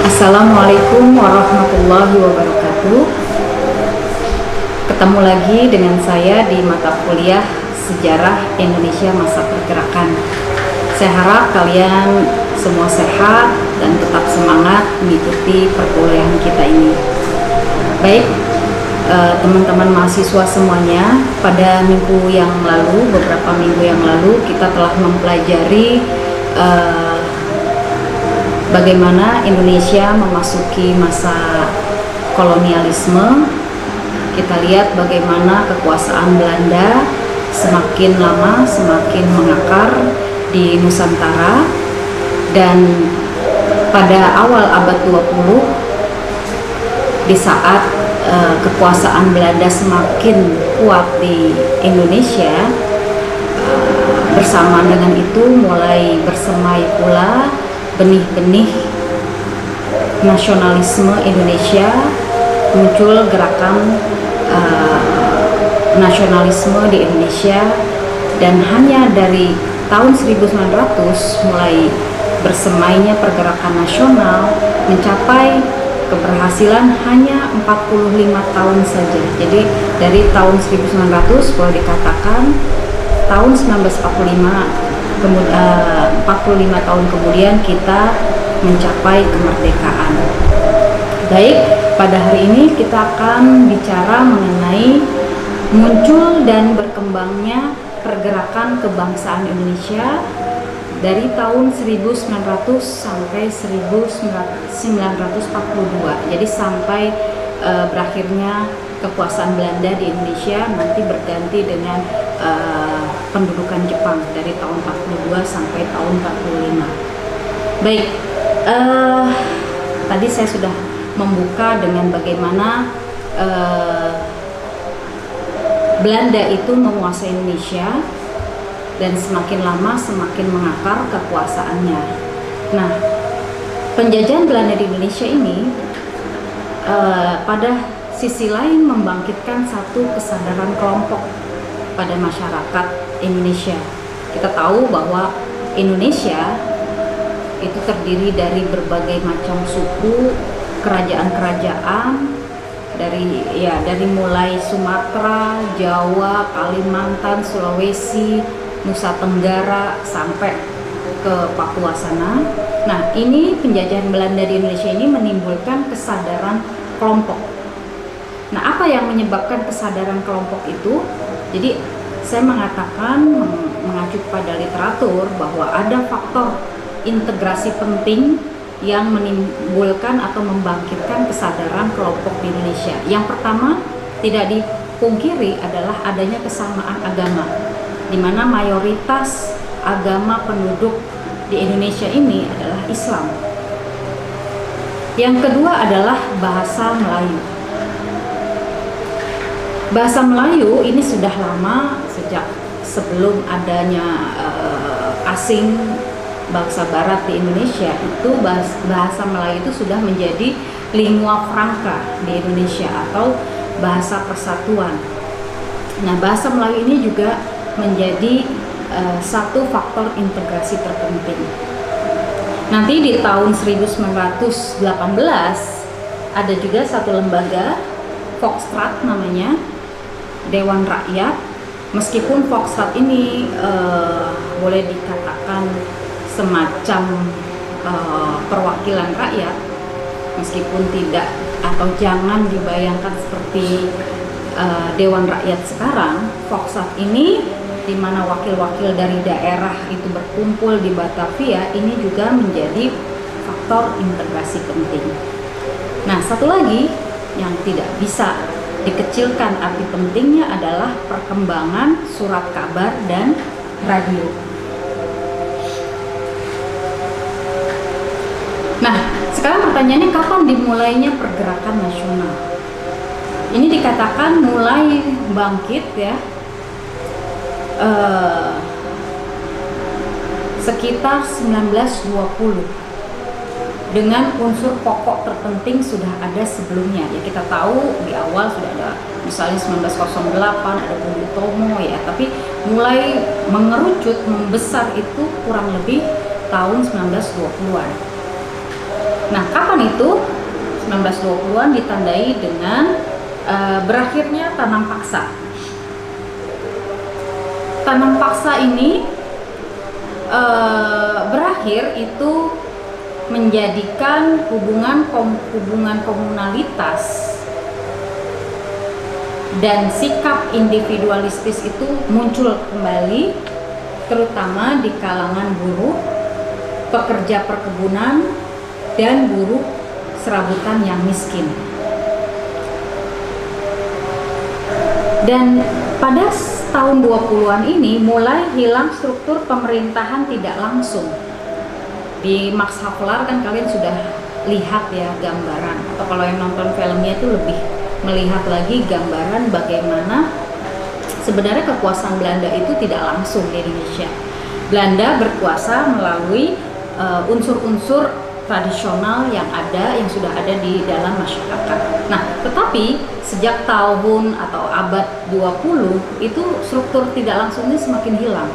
Assalamualaikum warahmatullahi wabarakatuh. Ketemu lagi dengan saya di mata kuliah Sejarah Indonesia Masa Pergerakan. Saya harap kalian semua sehat dan tetap semangat mengikuti perkuliahan kita ini. Baik, teman-teman mahasiswa semuanya, pada minggu yang lalu, beberapa minggu yang lalu, kita telah mempelajari bagaimana Indonesia memasuki masa kolonialisme. Kita lihat bagaimana kekuasaan Belanda semakin lama semakin mengakar di Nusantara, dan pada awal abad 20 di saat kekuasaan Belanda semakin kuat di Indonesia, bersamaan dengan itu mulai bersemai pula benih-benih nasionalisme Indonesia. Muncul gerakan nasionalisme di Indonesia, dan hanya dari tahun 1900 mulai bersemainya pergerakan nasional mencapai keberhasilan hanya 45 tahun saja. Jadi dari tahun 1900 boleh dikatakan tahun 1945 45 tahun kemudian kita mencapai kemerdekaan. Baik, pada hari ini kita akan bicara mengenai muncul dan berkembangnya pergerakan kebangsaan Indonesia dari tahun 1900 sampai 1942. Jadi sampai berakhirnya kekuasaan Belanda di Indonesia, nanti berganti dengan pendudukan Jepang dari tahun 42 sampai tahun 45. Baik, tadi saya sudah membuka dengan bagaimana Belanda itu menguasai Indonesia dan semakin lama semakin mengakar kekuasaannya. Nah, penjajahan Belanda di Indonesia ini pada sisi lain membangkitkan satu kesadaran kelompok pada masyarakat Indonesia. Kita tahu bahwa Indonesia itu terdiri dari berbagai macam suku, kerajaan-kerajaan, dari mulai Sumatera, Jawa, Kalimantan, Sulawesi, Nusa Tenggara sampai ke Papua sana. Nah, ini penjajahan Belanda di Indonesia ini menimbulkan kesadaran kelompok. Nah, apa yang menyebabkan kesadaran kelompok itu? Jadi saya mengatakan, mengacu pada literatur, bahwa ada faktor integrasi penting yang menimbulkan atau membangkitkan kesadaran kelompok di Indonesia. Yang pertama, tidak dipungkiri adalah adanya kesamaan agama, di mana mayoritas agama penduduk di Indonesia ini adalah Islam. Yang kedua adalah bahasa Melayu. Bahasa Melayu ini sudah lama, sejak sebelum adanya asing bangsa barat di Indonesia, itu bahasa Melayu itu sudah menjadi lingua franca di Indonesia atau bahasa persatuan. Nah, bahasa Melayu ini juga menjadi satu faktor integrasi terpenting. Nanti di tahun 1918 ada juga satu lembaga, Foxtrot namanya, Dewan Rakyat. Meskipun Foxtrot ini boleh dikatakan semacam perwakilan rakyat, meskipun tidak atau jangan dibayangkan seperti Dewan Rakyat sekarang. Foxtrot ini, di mana wakil-wakil dari daerah itu berkumpul di Batavia, ini juga menjadi faktor integrasi penting. Nah, satu lagi yang tidak bisa dikecilkan arti pentingnya adalah perkembangan surat kabar dan radio. Nah, sekarang pertanyaannya, kapan dimulainya pergerakan nasional? Ini dikatakan mulai bangkit ya sekitar 1920, dengan unsur pokok terpenting sudah ada sebelumnya. Ya, kita tahu di awal sudah ada, misalnya 1908 ada Bung Tomo ya, tapi mulai mengerucut, membesar itu kurang lebih tahun 1920-an. Nah, kapan itu? 1920-an ditandai dengan berakhirnya tanam paksa. Tanam paksa ini berakhir itu menjadikan hubungan komunalitas dan sikap individualistis itu muncul kembali, terutama di kalangan buruh, pekerja perkebunan, dan buruh serabutan yang miskin. Dan pada tahun 20-an ini mulai hilang struktur pemerintahan tidak langsung. Di Max Havelaar kan kalian sudah lihat ya gambaran, atau kalau yang nonton filmnya itu lebih melihat lagi gambaran bagaimana sebenarnya kekuasaan Belanda itu tidak langsung di Indonesia. Belanda berkuasa melalui unsur-unsur tradisional yang sudah ada di dalam masyarakat. Nah, tetapi sejak tahun atau abad 20 itu struktur tidak langsungnya semakin hilang,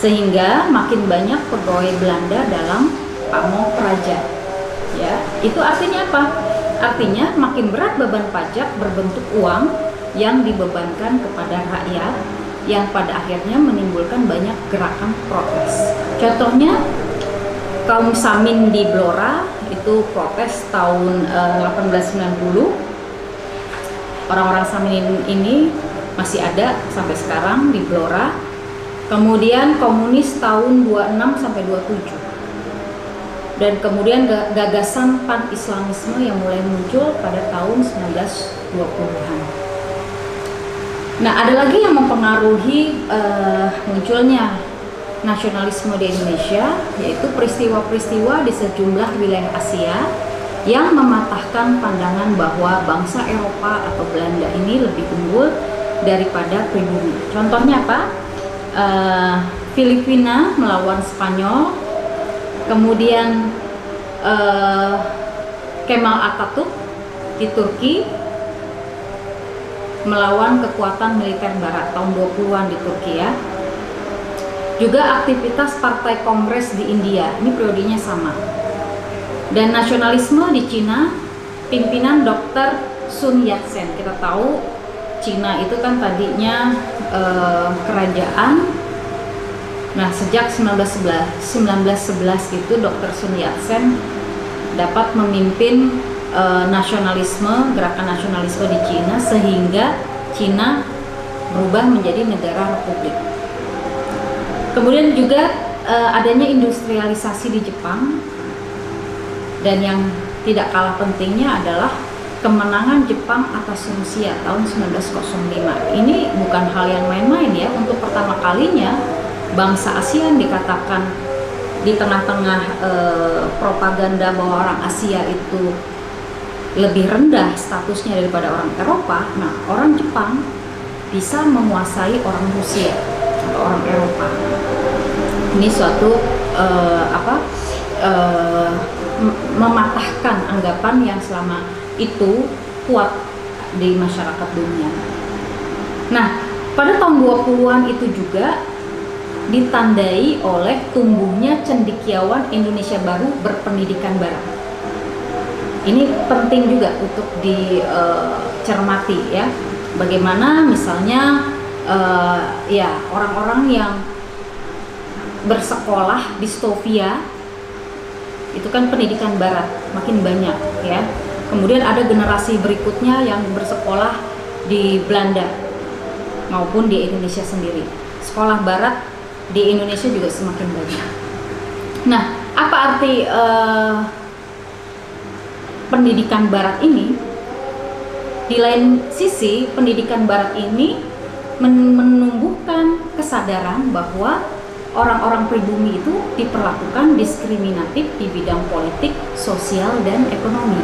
sehingga makin banyak pegawai Belanda dalam pamong praja. Ya, itu artinya apa? Artinya makin berat beban pajak berbentuk uang yang dibebankan kepada rakyat, yang pada akhirnya menimbulkan banyak gerakan protes. Contohnya kaum Samin di Blora itu protes tahun 1890. Orang-orang Samin ini masih ada sampai sekarang di Blora. Kemudian komunis tahun 26 sampai 27. Dan kemudian gagasan pan-islamisme yang mulai muncul pada tahun 1920-an. Nah, ada lagi yang mempengaruhi munculnya nasionalisme di Indonesia, yaitu peristiwa-peristiwa di sejumlah wilayah Asia yang mematahkan pandangan bahwa bangsa Eropa atau Belanda ini lebih unggul daripada pribumi. Contohnya apa? Filipina melawan Spanyol, kemudian Kemal Atatürk di Turki melawan kekuatan militer Barat tahun 20-an di Turki ya. Juga aktivitas Partai Kongres di India, ini periodenya sama. Dan nasionalisme di Cina, pimpinan Dr. Sun Yat-sen. Kita tahu Cina itu kan tadinya kerajaan. Nah, sejak 1911 itu Dr. Sun Yat-sen dapat memimpin nasionalisme, gerakan nasionalisme di Cina, sehingga Cina berubah menjadi negara republik. Kemudian juga adanya industrialisasi di Jepang, dan yang tidak kalah pentingnya adalah kemenangan Jepang atas Rusia tahun 1905. Ini bukan hal yang main-main ya. Untuk pertama kalinya bangsa ASEAN dikatakan di tengah-tengah propaganda bahwa orang Asia itu lebih rendah statusnya daripada orang Eropa. Nah, orang Jepang bisa menguasai orang Rusia atau orang Eropa. Ini suatu mematahkan anggapan yang selama itu kuat di masyarakat dunia. Nah, pada tahun 20-an itu juga ditandai oleh tumbuhnya cendekiawan Indonesia baru berpendidikan barat. Ini penting juga untuk dicermati ya. Bagaimana misalnya ya orang-orang yang bersekolah di Stovia itu kan pendidikan barat makin banyak ya. Kemudian ada generasi berikutnya yang bersekolah di Belanda maupun di Indonesia sendiri. Sekolah barat di Indonesia juga semakin banyak. Nah, apa arti pendidikan barat ini? Di lain sisi, pendidikan barat ini menumbuhkan kesadaran bahwa orang-orang pribumi itu diperlakukan diskriminatif di bidang politik, sosial, dan ekonomi.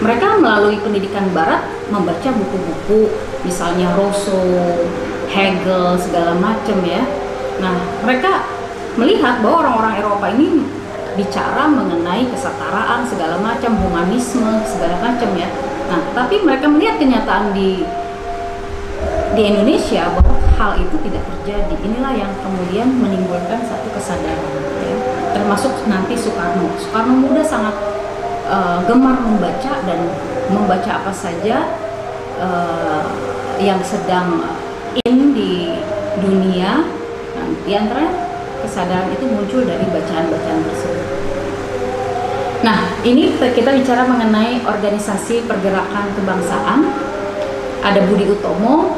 Mereka melalui pendidikan barat membaca buku-buku, misalnya Rousseau, Hegel, segala macam ya. Nah, mereka melihat bahwa orang-orang Eropa ini bicara mengenai kesetaraan, segala macam, humanisme, segala macam ya. Nah, tapi mereka melihat kenyataan di Indonesia bahwa hal itu tidak terjadi. Inilah yang kemudian menimbulkan satu kesadaran ya. termasuk nanti Soekarno. Soekarno muda sangat gemar membaca dan membaca apa saja yang sedang di dunia. Nah, di antara kesadaran itu muncul dari bacaan-bacaan tersebut. Nah, ini kita bicara mengenai organisasi pergerakan kebangsaan. Ada Budi Utomo,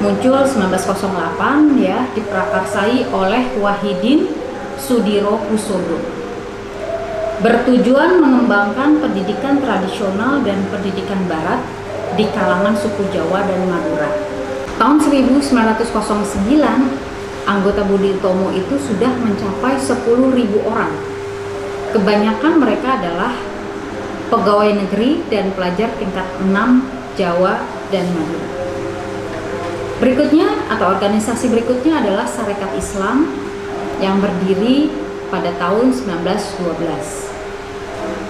muncul 1908 ya, diprakarsai oleh Wahidin Sudirohusodo. Bertujuan mengembangkan pendidikan tradisional dan pendidikan barat di kalangan suku Jawa dan Madura. Tahun 1909, anggota Budi Utomo itu sudah mencapai 10.000 orang. Kebanyakan mereka adalah pegawai negeri dan pelajar tingkat 6 Jawa dan Madura. Berikutnya atau organisasi berikutnya adalah Sarekat Islam yang berdiri pada tahun 1912.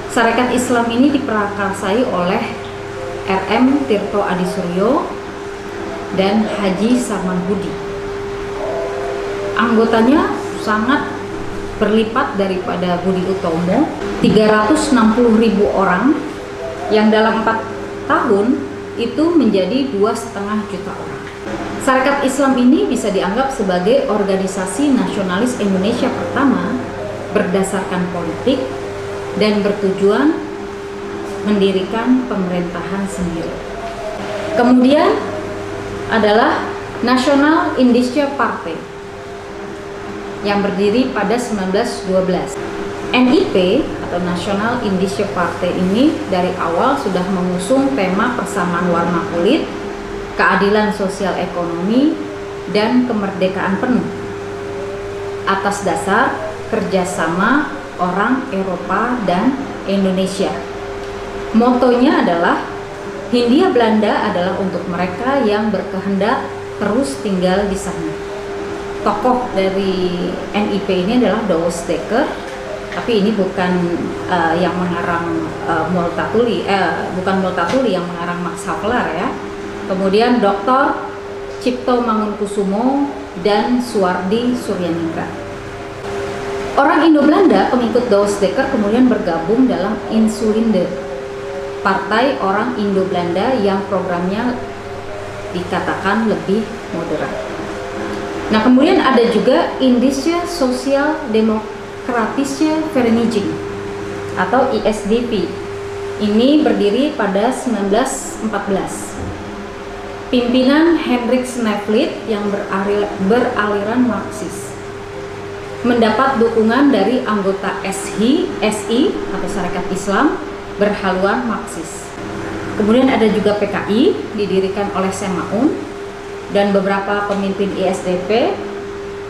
Sarekat Islam ini diprakarsai oleh R.M. Tirto Adisuryo dan Haji Samanhudi. Anggotanya sangat berlipat daripada Budi Utomo, 360.000 orang yang dalam 4 tahun itu menjadi 2,5 juta orang. Sarekat Islam ini bisa dianggap sebagai organisasi nasionalis Indonesia pertama berdasarkan politik dan bertujuan mendirikan pemerintahan sendiri. Kemudian adalah National Indische Party yang berdiri pada 1912. NIP atau National Indische Party ini dari awal sudah mengusung tema persamaan warna kulit, keadilan sosial ekonomi, dan kemerdekaan penuh atas dasar kerjasama orang Eropa dan Indonesia. Motonya adalah Hindia Belanda adalah untuk mereka yang berkehendak terus tinggal di sana. Tokoh dari NIP ini adalah Douwe Dekker, tapi ini bukan yang mengarang Multatuli, bukan Multatuli yang mengarang Max Havelaar ya. Kemudian Dr. Cipto Mangunkusumo dan Suwardi Suryaningrat. Orang Indo-Belanda pengikut Douwe Dekker kemudian bergabung dalam Insulinde, partai orang Indo-Belanda yang programnya dikatakan lebih moderat. Nah, kemudian ada juga Indische Social Democratische Vereniging atau ISDP. Ini berdiri pada 1914. Pimpinan Hendrik Snevely yang beraliran Marxis mendapat dukungan dari anggota SI atau Sarekat Islam berhaluan Marxis. Kemudian ada juga PKI didirikan oleh Semaun dan beberapa pemimpin ISDP.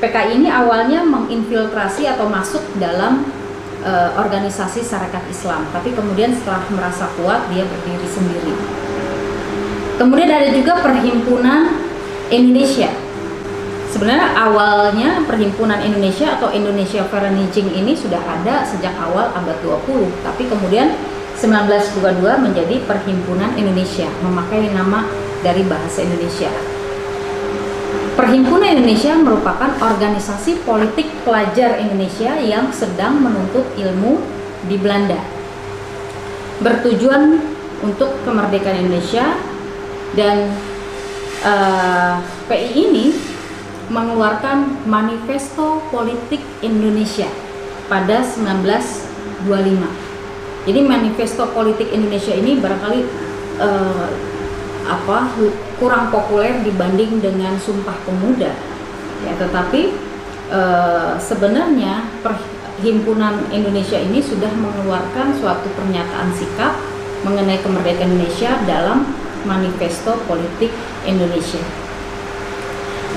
PKI ini awalnya menginfiltrasi atau masuk dalam organisasi Sarekat Islam, tapi kemudian setelah merasa kuat dia berdiri sendiri. Kemudian ada juga Perhimpunan Indonesia. Sebenarnya awalnya Perhimpunan Indonesia atau Indonesia Vereniging ini sudah ada sejak awal abad 20, tapi kemudian 1922 menjadi Perhimpunan Indonesia, memakai nama dari bahasa Indonesia. Perhimpunan Indonesia merupakan organisasi politik pelajar Indonesia yang sedang menuntut ilmu di Belanda. Bertujuan untuk kemerdekaan Indonesia, dan PI ini mengeluarkan Manifesto Politik Indonesia pada 1925. Jadi Manifesto Politik Indonesia ini barangkali kurang populer dibanding dengan Sumpah Pemuda, ya, tetapi sebenarnya Perhimpunan Indonesia ini sudah mengeluarkan suatu pernyataan sikap mengenai kemerdekaan Indonesia dalam Manifesto Politik Indonesia.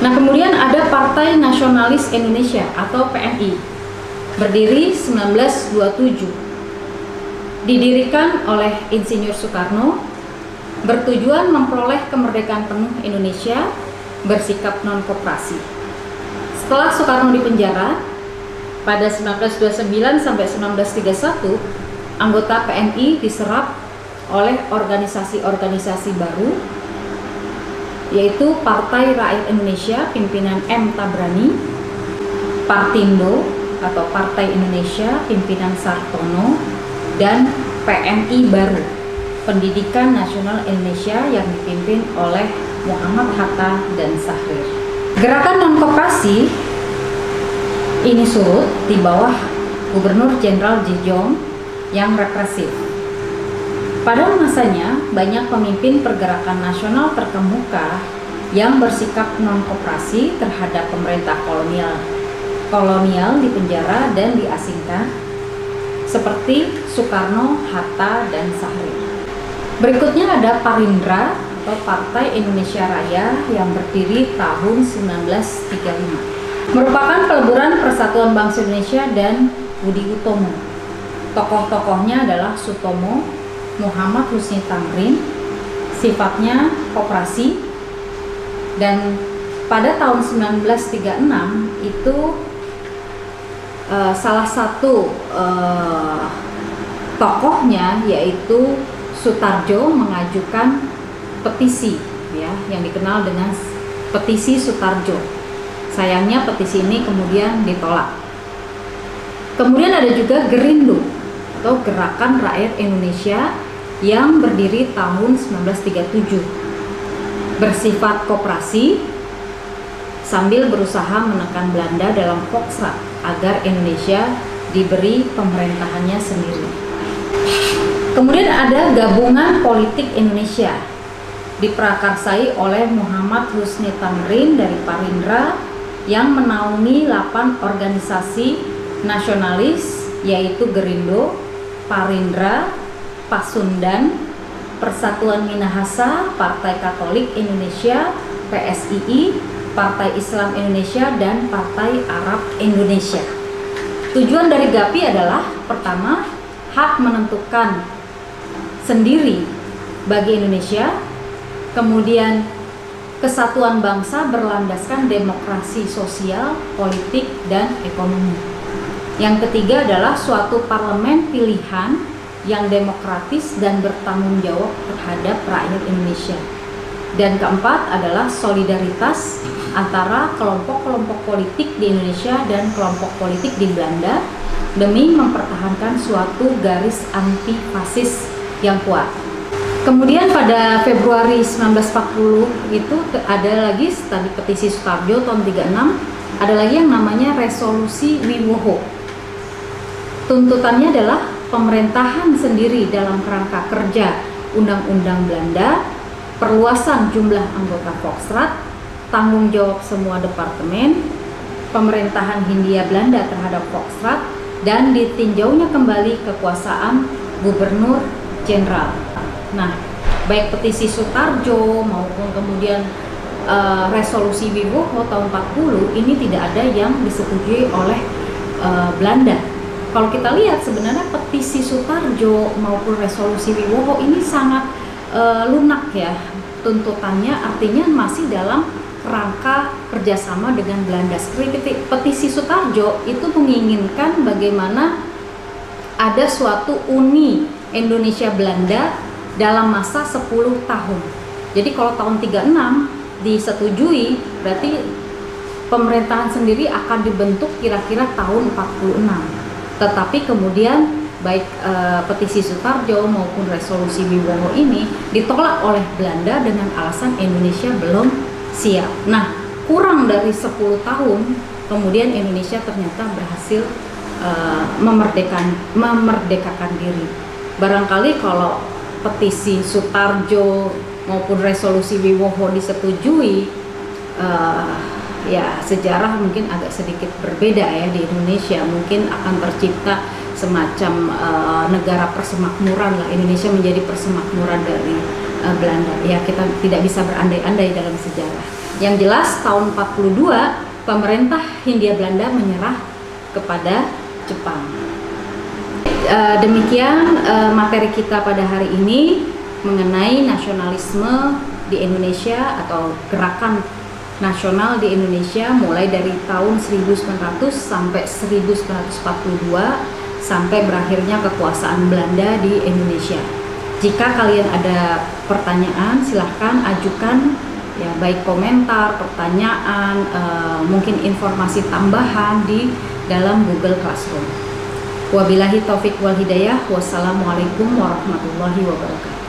Nah, kemudian ada Partai Nasionalis Indonesia atau PNI, berdiri 1927, didirikan oleh Insinyur Soekarno, bertujuan memperoleh kemerdekaan penuh Indonesia, bersikap non-koperasi. Setelah Soekarno dipenjara pada 1929 sampai 1931, anggota PNI diserap oleh organisasi-organisasi baru, yaitu Partai Rakyat Indonesia pimpinan M. Tabrani, Partindo, atau Partai Indonesia pimpinan Sartono, dan PNI baru, Pendidikan Nasional Indonesia, yang dipimpin oleh Muhammad Hatta dan Syahrir. Gerakan non-koperasi ini surut di bawah Gubernur Jenderal Jejong yang represif. Pada masanya, banyak pemimpin pergerakan nasional terkemuka yang bersikap non-koperasi terhadap pemerintah kolonial dipenjara dan diasingkan, seperti Soekarno, Hatta, dan Syahrir. Berikutnya ada Parindra atau Partai Indonesia Raya yang berdiri tahun 1935. Merupakan peleburan Persatuan Bangsa Indonesia dan Budi Utomo. Tokoh-tokohnya adalah Sutomo, Muhammad Husni Tamrin, sifatnya koperasi, dan pada tahun 1936 itu salah satu tokohnya yaitu Sutarjo mengajukan petisi, ya, yang dikenal dengan petisi Sutarjo. Sayangnya petisi ini kemudian ditolak. Kemudian ada juga Gerindo atau Gerakan Rakyat Indonesia yang berdiri tahun 1937, bersifat koperasi sambil berusaha menekan Belanda dalam Foxtrot agar Indonesia diberi pemerintahannya sendiri. Kemudian ada Gabungan Politik Indonesia, diprakarsai oleh Muhammad Husni Tamrin dari Parindra, yang menaungi 8 organisasi nasionalis, yaitu Gerindo, Parindra, Pasundan, Persatuan Minahasa, Partai Katolik Indonesia, PSII, Partai Islam Indonesia, dan Partai Arab Indonesia. Tujuan dari GAPI adalah pertama, hak menentukan sendiri bagi Indonesia, kemudian kesatuan bangsa berlandaskan demokrasi sosial, politik, dan ekonomi. Yang ketiga adalah suatu parlemen pilihan yang demokratis dan bertanggung jawab terhadap rakyat Indonesia. Dan keempat adalah solidaritas antara kelompok-kelompok politik di Indonesia dan kelompok politik di Belanda demi mempertahankan suatu garis anti-fasis yang kuat. Kemudian pada Februari 1940 itu ada lagi, tadi petisi Sutarjo tahun 36, ada lagi yang namanya Resolusi Wiwoho. Tuntutannya adalah pemerintahan sendiri dalam kerangka kerja Undang-Undang Belanda, perluasan jumlah anggota Foxtrot, tanggung jawab semua departemen, pemerintahan Hindia Belanda terhadap Foxtrot, dan ditinjaunya kembali kekuasaan Gubernur Jenderal. Nah, baik petisi Sutarjo maupun kemudian Resolusi Wiwoho tahun 40 ini tidak ada yang disetujui oleh Belanda. Kalau kita lihat sebenarnya petisi Sutarjo maupun Resolusi Wiwoho ini sangat lunak ya tuntutannya, artinya masih dalam rangka kerjasama dengan Belanda. Petisi Sutarjo itu menginginkan bagaimana ada suatu uni Indonesia Belanda dalam masa 10 tahun. Jadi kalau tahun 36 disetujui, berarti pemerintahan sendiri akan dibentuk kira-kira tahun 46. Tetapi kemudian baik petisi Sutarjo maupun Resolusi Wiwoho ini ditolak oleh Belanda dengan alasan Indonesia belum siap. Nah, kurang dari 10 tahun kemudian Indonesia ternyata berhasil memerdekakan diri. Barangkali kalau petisi Sutarjo maupun Resolusi Wiwoho disetujui, ya sejarah mungkin agak sedikit berbeda ya di Indonesia. Mungkin akan tercipta semacam negara persemakmuran lah, Indonesia menjadi persemakmuran dari Belanda. Ya, kita tidak bisa berandai-andai dalam sejarah. Yang jelas tahun 42 pemerintah Hindia Belanda menyerah kepada Jepang. Demikian materi kita pada hari ini mengenai nasionalisme di Indonesia atau gerakan nasional di Indonesia mulai dari tahun 1900 sampai 1942 sampai berakhirnya kekuasaan Belanda di Indonesia. Jika kalian ada pertanyaan, silahkan ajukan ya, baik komentar, pertanyaan, mungkin informasi tambahan di dalam Google Classroom. Wabillahi taufik wal hidayah. Wassalamualaikum warahmatullahi wabarakatuh.